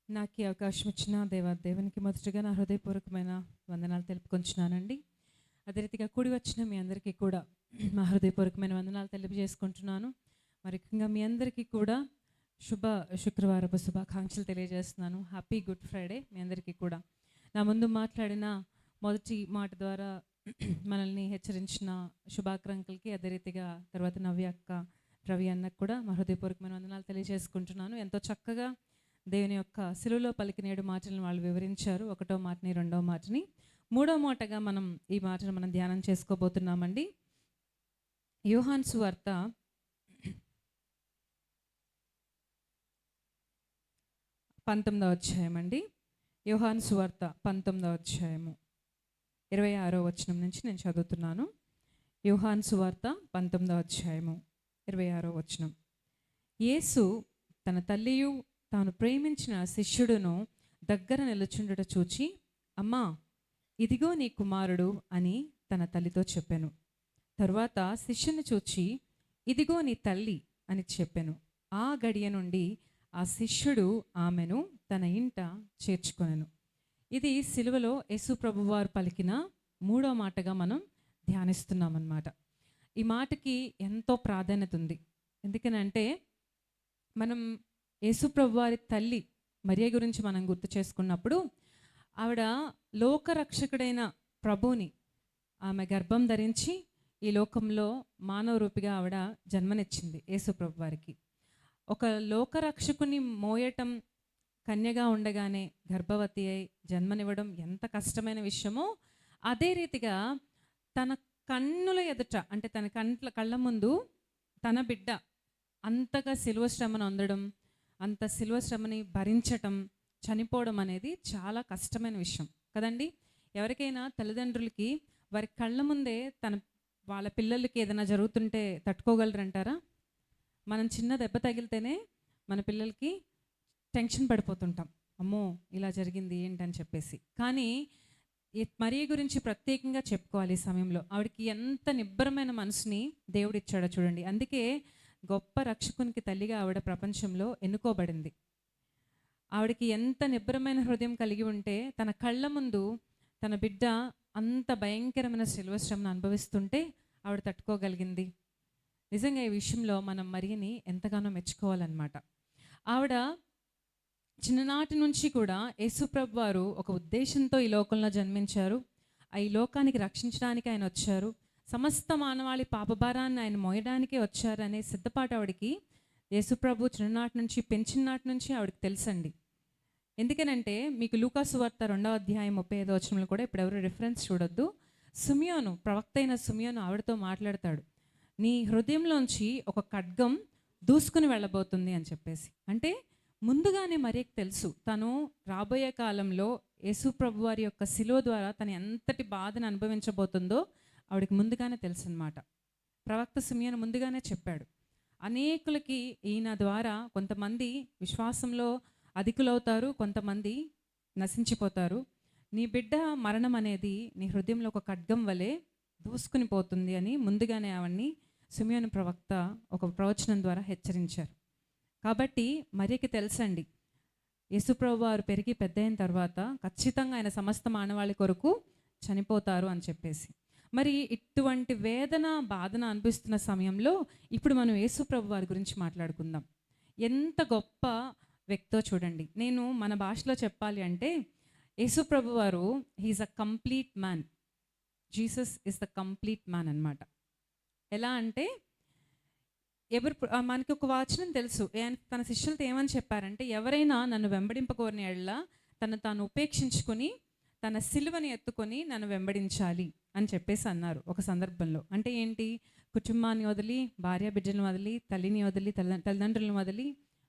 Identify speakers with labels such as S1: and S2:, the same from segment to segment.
S1: నాకు ఈ అవకాశం ఇచ్చిన దేవునికి మొదటగా నా హృదయపూర్వకమైన వందనాలు తెలుపుకొంచున్నానండి. అదే రీతిగా కూడి వచ్చిన మీ అందరికీ కూడా మా హృదయపూర్వకమైన వందనాలు తెలియజేసుకుంటున్నాను. ముఖ్యంగా మీ అందరికీ కూడా శుభ శుక్రవారపు శుభాకాంక్షలు తెలియజేస్తున్నాను. హ్యాపీ గుడ్ ఫ్రైడే మీ అందరికీ కూడా. నా ముందు మాట్లాడిన మొదటి మాట ద్వారా మనల్ని హెచ్చరించిన శుభాకాంక్షలకి, అదే రీతిగా తర్వాత నవ్య అక్క, రవి అన్నకు కూడా మా హృదయపూర్వకమైన వందనాలు తెలియజేసుకుంటున్నాను. ఎంతో చక్కగా దేవుని యొక్క సిలువలో పలికిన 7 మాటలను వాళ్ళు వివరించారు. ఒకటో మాటని, రెండో మాటని, మూడో మాటగా ఈ మాటను మనం ధ్యానం చేసుకోబోతున్నామండి. యోహాను సువార్త 19వ అధ్యాయం అండి. యోహాను సువార్త 19వ అధ్యాయము 26వ వచనం నుంచి నేను చదువుతున్నాను. యోహాను సువార్త 19వ అధ్యాయము 26వ వచనం. యేసు తన తల్లియు తాను ప్రేమించిన శిష్యుడును దగ్గర నిలుచుండుట చూచి, అమ్మా, ఇదిగో నీ కుమారుడు అని తన తల్లితో చెప్పాను. తరువాత శిష్యుని చూచి, ఇదిగో నీ తల్లి అని చెప్పాను. ఆ గడియ నుండి ఆ శిష్యుడు ఆమెను తన ఇంట చేర్చుకొనెను. ఇది సిలువలో యేసు ప్రభువారు పలికిన 3వ మాటగా మనం ధ్యానిస్తున్నామన్నమాట. ఈ మాటకి ఎంతో ప్రాధాన్యత ఉంది. ఎందుకనంటే మనం యేసు ప్రభువారి తల్లి మరియ గురించి మనం గుర్తు చేసుకున్నప్పుడు, ఆవిడ లోకరక్షకుడైన ప్రభువుని ఆమె గర్భం ధరించి ఈ లోకంలో మానవ రూపిగా ఆవిడ జన్మనిచ్చింది. యేసు ప్రభువారికి ఒక లోకరక్షకుని మోయటం, కన్యగా ఉండగానే గర్భవతి అయి జన్మనివ్వడం ఎంత కష్టమైన విషయమో, అదే రీతిగా తన కన్నుల ఎదుట, అంటే తన కళ్ళ ముందు తన బిడ్డ అంతగా శిలువ శ్రమను అందడం, అంత శిలువ శ్రమని భరించటం, చనిపోవడం అనేది చాలా కష్టమైన విషయం కదండి. ఎవరికైనా తల్లిదండ్రులకి వారి కళ్ళ ముందే వాళ్ళ పిల్లలకి ఏదైనా జరుగుతుంటే తట్టుకోగలరంటారా? మనం చిన్న దెబ్బ తగిలితేనే మన పిల్లలకి టెన్షన్ పడిపోతుంటాం, అమ్మో ఇలా జరిగింది ఏంటని చెప్పేసి. కానీ మరియ గురించి ప్రత్యేకంగా చెప్పుకోవాలి ఈ సమయంలో. ఆవిడకి ఎంత నిబ్బరమైన మనసుని దేవుడు ఇచ్చాడో చూడండి. అందుకే గొప్ప రక్షకునికి తల్లిగా ఆవిడ ప్రపంచంలో ఎన్నుకోబడింది. ఆవిడకి ఎంత నిబ్బరమైన హృదయం కలిగి ఉంటే తన కళ్ళ ముందు తన బిడ్డ అంత భయంకరమైన శిలువ శ్రమను అనుభవిస్తుంటే ఆవిడ తట్టుకోగలిగింది. నిజంగా ఈ విషయంలో మనం మరియని ఎంతగానో మెచ్చుకోవాలన్నమాట. ఆవిడ చిన్ననాటి నుంచి కూడా యేసుప్రభు వారు ఒక ఉద్దేశంతో ఈ లోకంలో జన్మించారు. ఈ లోకానికి రక్షించడానికి ఆయన వచ్చారు. సమస్త మానవాళి పాపభారాన్ని ఆయన మోయడానికే వచ్చారనే సిద్ధపాటు ఆవిడికి యేసుప్రభు చిన్ననాటి నుంచి, పెంచినాటి నుంచి ఆవిడకి తెలుసండి. ఎందుకనంటే మీకు లూకాసు వార్త 2వ అధ్యాయం 35వ వచనంలో కూడా, ఇప్పుడు ఎవరు రిఫరెన్స్ చూడొద్దు, సుమియోను, ప్రవక్త అయిన సుమియోను ఆవిడతో మాట్లాడతాడు, నీ హృదయంలోంచి ఒక ఖడ్గం దూసుకుని వెళ్ళబోతుంది అని చెప్పేసి. అంటే ముందుగానే మరియకి తెలుసు, తను రాబోయే కాలంలో యేసు ప్రభు వారి యొక్క శిలువ ద్వారా తను ఎంతటి బాధను అనుభవించబోతుందో ఆవిడకి ముందుగానే తెలుసు అన్నమాట. ప్రవక్త సిమియోను ముందుగానే చెప్పాడు. అనేకులకి ఈయన ద్వారా కొంతమంది విశ్వాసంలో అధికులవుతారు, కొంతమంది నశించిపోతారు. నీ బిడ్డ మరణం అనేది నీ హృదయంలో ఒక ఖడ్గం వలె దూసుకుని పోతుంది అని ముందుగానే ఆవిడ్ని సిమియోను ప్రవక్త ఒక ప్రవచనం ద్వారా హెచ్చరించారు. కాబట్టి మరియకి తెలుసండి, యేసుప్రభు వారు పెరిగి పెద్ద అయిన తర్వాత ఖచ్చితంగా ఆయన సమస్త మానవాళి కొరకు చనిపోతారు అని చెప్పేసి. మరి ఇటువంటి వేదన, బాధన అనిపిస్తున్న సమయంలో ఇప్పుడు మనం యేసుప్రభు వారి గురించి మాట్లాడుకుందాం. ఎంత గొప్ప వ్యక్తో చూడండి. నేను మన భాషలో చెప్పాలి అంటే, యేసుప్రభు వారు he's a complete man. Jesus is the complete man అన్నమాట. ఎలా అంటే, మనకి ఒక వచనం తెలుసు, తన శిష్యులతో ఏమని చెప్పారంటే, ఎవరైనా నన్ను వెంబడింపకోరిన యెడల తను తాను ఉపేక్షించుకొని తన సిలువని ఎత్తుకొని నన్ను వెంబడించాలి అని చెప్పేసి అన్నారు ఒక సందర్భంలో. అంటే ఏంటి? కుటుంబాన్ని వదిలి, భార్య బిడ్డలను వదిలి, తల్లిని వదిలి, తల్లిదండ్రులను వదిలి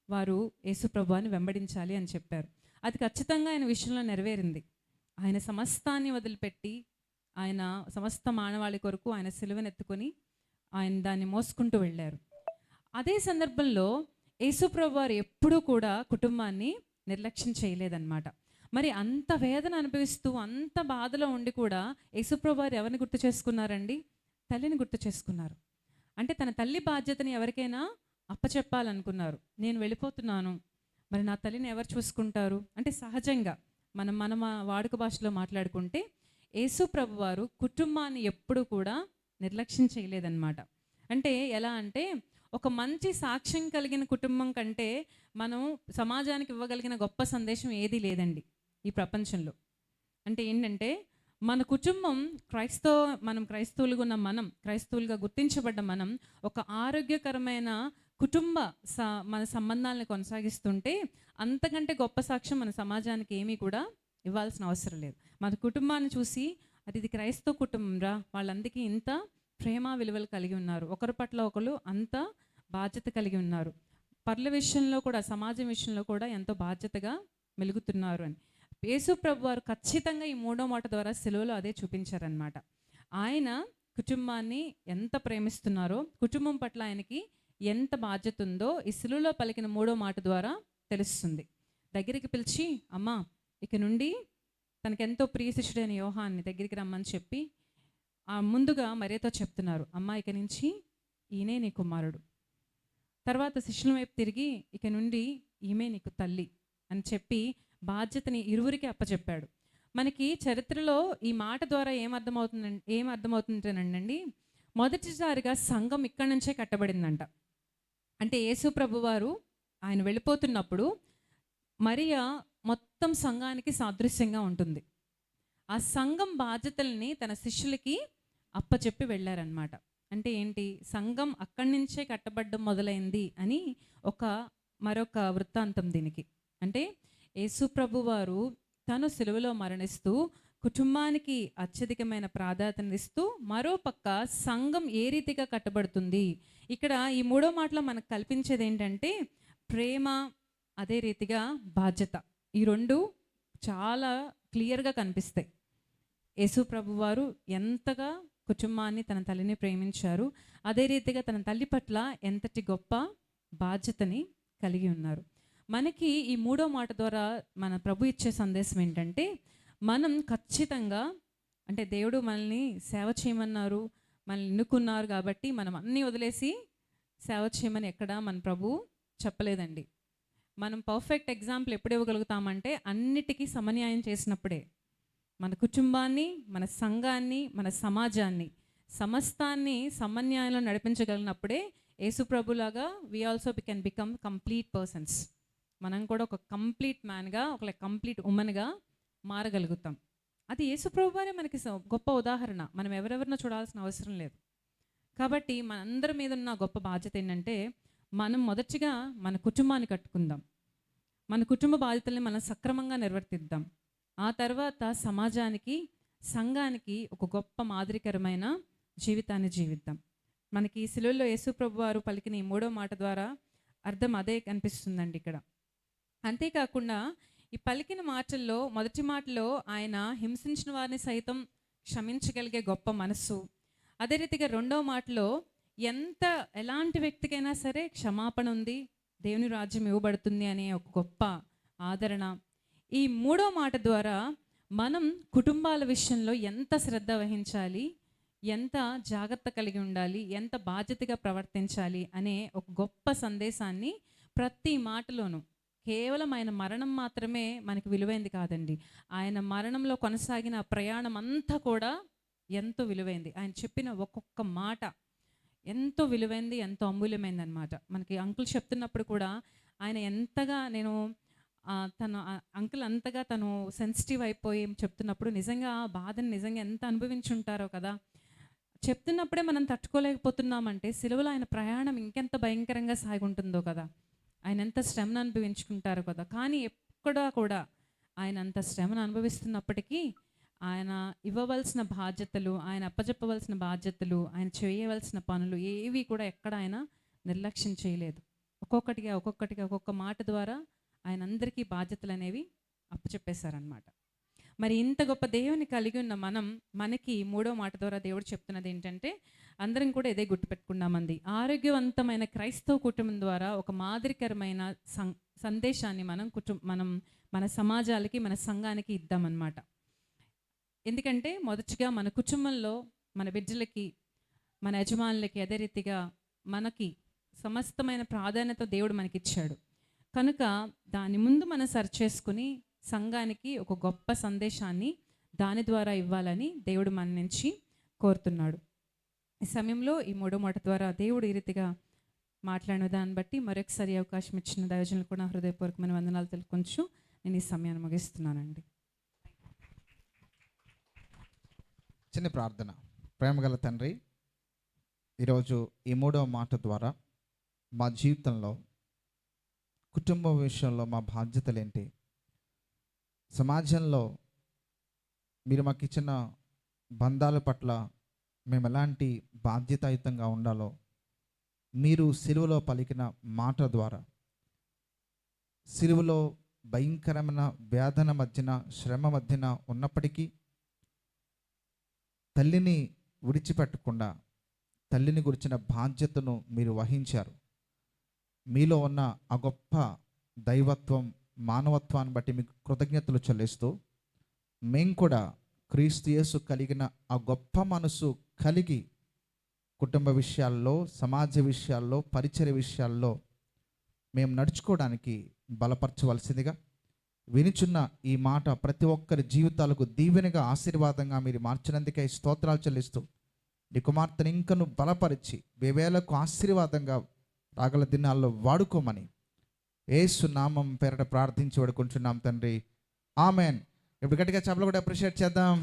S1: వారు యేసు ప్రభువుని వెంబడించాలి అని చెప్పారు. అది ఖచ్చితంగా ఆయన విషయంలో నెరవేరింది. ఆయన సమస్తాన్ని వదిలిపెట్టి, ఆయన సమస్త మానవాళి కొరకు ఆయన సిలువను ఎత్తుకొని ఆయన దాన్ని మోసుకుంటూ వెళ్ళారు. అదే సందర్భంలో యేసుప్రభు వారు ఎప్పుడూ కూడా కుటుంబాన్ని నిర్లక్ష్యం చేయలేదన్నమాట. మరి అంత వేదన అనుభవిస్తూ, అంత బాధలో ఉండి కూడా యేసుప్రభు వారు ఎవరిని గుర్తు చేసుకున్నారండి? తల్లిని గుర్తు చేసుకున్నారు. అంటే తన తల్లి బాధ్యతని ఎవరికైనా అప్పచెప్పాలనుకున్నారు. నేను వెళ్ళిపోతున్నాను, మరి నా తల్లిని ఎవరు చూసుకుంటారు అంటే సహజంగా మన వాడుక భాషలో మాట్లాడుకుంటే యేసు ప్రభు వారు కుటుంబాన్ని ఎప్పుడు కూడా నిర్లక్ష్యం చేయలేదన్నమాట. అంటే ఎలా అంటే ఒక మంచి సాక్ష్యం కలిగిన కుటుంబం కంటే మనం సమాజానికి ఇవ్వగలిగిన గొప్ప సందేశం ఏదీ లేదండి ఈ ప్రపంచంలో. అంటే ఏంటంటే మన కుటుంబం మనం క్రైస్తవులుగా ఉన్న మనం క్రైస్తవులుగా గుర్తించబడ్డ మనం ఒక ఆరోగ్యకరమైన కుటుంబ మన సంబంధాలను కొనసాగిస్తుంటే అంతకంటే గొప్ప సాక్ష్యం మన సమాజానికి ఏమీ కూడా ఇవ్వాల్సిన అవసరం లేదు. మన కుటుంబాన్ని చూసి ఇది క్రైస్తవ కుటుంబం రా, వాళ్ళందరికీ ఇంత ప్రేమ విలువలు కలిగి ఉన్నారు, ఒకరి పట్ల ఒకరు అంత బాధ్యత కలిగి ఉన్నారు, పర్ల విషయంలో కూడా సమాజం విషయంలో కూడా ఎంతో బాధ్యతగా మెలుగుతున్నారు అని యేసు ప్రభు వారు ఖచ్చితంగా ఈ 3వ మాట ద్వారా సిలువలో అదే చూపించారనమాట. ఆయన కుటుంబాన్ని ఎంత ప్రేమిస్తున్నారో, కుటుంబం పట్ల ఆయనకి ఎంత బాధ్యత ఉందో ఈ సిలువలో పలికిన 3వ మాట ద్వారా తెలుస్తుంది. దగ్గరికి పిలిచి అమ్మా ఇక నుండి తనకెంతో ప్రియ శిష్యుడైన యోహాన్ని దగ్గరికి రమ్మని చెప్పి ముందుగా మరియతో చెప్తున్నారు, అమ్మా ఇక నుంచి ఈయనే నీ కుమారుడు. తర్వాత శిష్యుల వైపు తిరిగి ఇక నుండి ఈమె నీకు తల్లి అని చెప్పి బాధ్యతని ఇరువురికి అప్పచెప్పాడు. మనకి చరిత్రలో ఈ మాట ద్వారా ఏమర్థమవుతుంటేనండి, మొదటిసారిగా సంఘం ఇక్కడి నుంచే కట్టబడిందంట. అంటే యేసు ప్రభు వారు ఆయన వెళ్ళిపోతున్నప్పుడు మరియా మొత్తం సంఘానికి సాదృశ్యంగా ఉంటుంది. ఆ సంఘం బాధ్యతల్ని తన శిష్యులకి అప్పచెప్పి వెళ్ళారనమాట. అంటే ఏంటి, సంఘం అక్కడి నుంచే కట్టబడ్డం మొదలైంది అని మరొక వృత్తాంతం దీనికి. అంటే యేసు ప్రభు వారు తను సిలువలో మరణిస్తూ కుటుంబానికి అత్యధికమైన ప్రాధాన్యతనిస్తూ మరోపక్క సంఘం ఏ రీతిగా కట్టబడుతుంది, ఇక్కడ ఈ 3వ మాటలో మనకు కల్పించేది ఏంటంటే ప్రేమ, అదే రీతిగా బాధ్యత. ఈ రెండు చాలా క్లియర్గా కనిపిస్తాయి. యేసు ప్రభు వారు ఎంతగా కుటుంబాన్ని, తన తల్లిని ప్రేమించారు, అదే రీతిగా తన తల్లి పట్ల ఎంతటి గొప్ప బాధ్యతని కలిగి ఉన్నారు. మనకి ఈ 3వ మాట ద్వారా మన ప్రభు ఇచ్చే సందేశం ఏంటంటే మనం ఖచ్చితంగా, అంటే దేవుడు మనల్ని సేవ చేయమన్నారు, మనల్ని ఎన్నుకున్నారు కాబట్టి మనం అన్నీ వదిలేసి సేవ చేయమని ఎక్కడ మన ప్రభు చెప్పలేదండి. మనం పర్ఫెక్ట్ ఎగ్జాంపుల్ ఎప్పుడు ఇవ్వగలుగుతామంటే అన్నిటికీ సమన్యాయం చేసినప్పుడే. మన కుటుంబాన్ని, మన సంఘాన్ని, మన సమాజాన్ని, సమస్తాన్ని సమన్యాయంలో నడిపించగలిగినప్పుడే యేసు ప్రభులాగా we also can become complete persons. మనం కూడా ఒక కంప్లీట్ మ్యాన్గా, ఒక కంప్లీట్ ఉమెన్గా మారగలుగుతాం. అది యేసు ప్రభు వారే మనకి గొప్ప ఉదాహరణ. మనం ఎవరెవరినో చూడాల్సిన అవసరం లేదు. కాబట్టి మనందరి మీద ఉన్న గొప్ప బాధ్యత ఏంటంటే మనం మొదటిగా మన కుటుంబాన్ని కట్టుకుందాం, మన కుటుంబ బాధ్యతల్ని మనం సక్రమంగా నిర్వర్తిద్దాం. ఆ తర్వాత సమాజానికి, సంఘానికి ఒక గొప్ప మాదిరికరమైన జీవితాన్ని జీవిద్దాం. మనకి సిలువలో యేసు ప్రభు వారు పలికిన ఈ 3వ మాట ద్వారా అర్థం అదే కనిపిస్తుందండి ఇక్కడ. అంతేకాకుండా ఈ పలికిన మాటల్లో మొదటి మాటలో ఆయన హింసించిన వారిని సైతం క్షమించగలిగే గొప్ప మనస్సు, అదే రీతిగా 2వ మాటలో ఎలాంటి వ్యక్తికైనా సరే క్షమాపణ ఉంది, దేవుని రాజ్యం ఇవ్వబడుతుంది అనే ఒక గొప్ప ఆదరణ. ఈ 3వ మాట ద్వారా మనం కుటుంబాల విషయంలో ఎంత శ్రద్ధ వహించాలి, ఎంత జాగ్రత్త కలిగి ఉండాలి, ఎంత బాధ్యతగా ప్రవర్తించాలి అనే ఒక గొప్ప సందేశాన్ని ప్రతి మాటలోనూ, కేవలం ఆయన మరణం మాత్రమే మనకి విలువైంది కాదండి, ఆయన మరణంలో కొనసాగిన ప్రయాణం అంతా కూడా ఎంతో విలువైంది. ఆయన చెప్పిన ఒక్కొక్క మాట ఎంతో విలువైంది, ఎంతో అమూల్యమైంది అనమాట. మనకి అంకుల్ చెప్తున్నప్పుడు కూడా ఆయన ఎంతగా అంకుల్ అంతగా తను సెన్సిటివ్ అయిపోయి చెప్తున్నప్పుడు నిజంగా ఆ బాధని నిజంగా ఎంత అనుభవించుంటారో కదా. చెప్తున్నప్పుడే మనం తట్టుకోలేకపోతున్నామంటే సిలువలో ఆయన ప్రయాణం ఇంకెంత భయంకరంగా సాగుంటుందో కదా, ఆయన ఎంత శ్రమను అనుభవించుకుంటారో కదా. కానీ ఎక్కడా కూడా ఆయన అంత శ్రమను అనుభవిస్తున్నప్పటికీ ఆయన ఇవ్వవలసిన బాధ్యతలు, ఆయన అప్పచెప్పవలసిన బాధ్యతలు, ఆయన చేయవలసిన పనులు ఏవి కూడా ఎక్కడ ఆయన నిర్లక్ష్యం చేయలేదు. ఒక్కొక్కటిగా ఒక్కొక్క మాట ద్వారా ఆయన అందరికీ బాధ్యతలు అనేవి అప్పచెప్పేశారనమాట. మరి ఇంత గొప్ప దేవుని కలిగి ఉన్న మనకి 3వ మాట ద్వారా దేవుడు చెప్తున్నది ఏంటంటే అందరం కూడా ఇదే గుర్తుపెట్టుకున్నామంది, ఆరోగ్యవంతమైన క్రైస్తవ కుటుంబం ద్వారా ఒక మాదిరికరమైన సందేశాన్ని మనం మన సమాజాలకి, మన సంఘానికి ఇద్దామన్నమాట. ఎందుకంటే మొదటిగా మన కుటుంబంలో మన బిడ్డలకి, మన యజమానులకి, అదే రీతిగా మనకి సమస్తమైన ప్రాధాన్యత దేవుడు మనకిచ్చాడు. కనుక దాని ముందు మనం సర్చ్ చేసుకుని సంఘానికి ఒక గొప్ప సందేశాన్ని దాని ద్వారా ఇవ్వాలని దేవుడు మన నుంచి కోరుతున్నాడు. ఈ సమయంలో ఈ మూడో మాట ద్వారా దేవుడు ఈ రీతిగా మాట్లాడిన దాన్ని బట్టి మరొకసారి అవకాశం ఇచ్చిన దైవజనులు కూడా హృదయపూర్వకమైన వందనాలు తెలుపుకొంచు నేను ఈ సమయాన్ని ముగిస్తున్నానండి.
S2: చిన్న ప్రార్థన. ప్రేమగల తండ్రి, ఈరోజు ఈ మూడవ మాట ద్వారా మా జీవితంలో, కుటుంబ విషయంలో మా బాధ్యతలేంటి, సమాజంలో మీరు మాకు ఇచ్చిన బంధాల పట్ల మేము ఎలాంటి బాధ్యతాయుతంగా ఉండాలో మీరు సిలువలో పలికిన మాట ద్వారా, సిలువలో భయంకరమైన వేదన మధ్యన, శ్రమ మధ్యన ఉన్నప్పటికీ తల్లిని విడిచిపెట్టకుండా తల్లిని గురించిన బాధ్యతను మీరు వహించారు. మీలో ఉన్న ఆ గొప్ప దైవత్వం, మానవత్వాన్ని బట్టి మీకు కృతజ్ఞతలు చెల్లిస్తూ, మేము కూడా క్రీస్తు యేసు కలిగిన ఆ గొప్ప మనసు కలిగి కుటుంబ విషయాల్లో, సమాజ విషయాల్లో, పరిచర్య విషయాల్లో మేము నడుచుకోవడానికి బలపరచవలసిందిగా, వినుచున్న ఈ మాట ప్రతి ఒక్కరి జీవితాలకు దీవెనగా, ఆశీర్వాదంగా మీరు మార్చినందుకే స్తోత్రాలు చెల్లిస్తూ, నీ కుమార్తెను ఇంకను బలపరిచి వేవేలకు ఆశీర్వాదంగా రాగల దినాల్లో వాడుకోమని యేసు నామం పేరట ప్రార్థించి వేడుకుంటున్నాం తండ్రి. ఆమెన్. ఇప్పుడు గట్టిగా చప్పట్లు కూడా అప్రిషియేట్ చేద్దాం.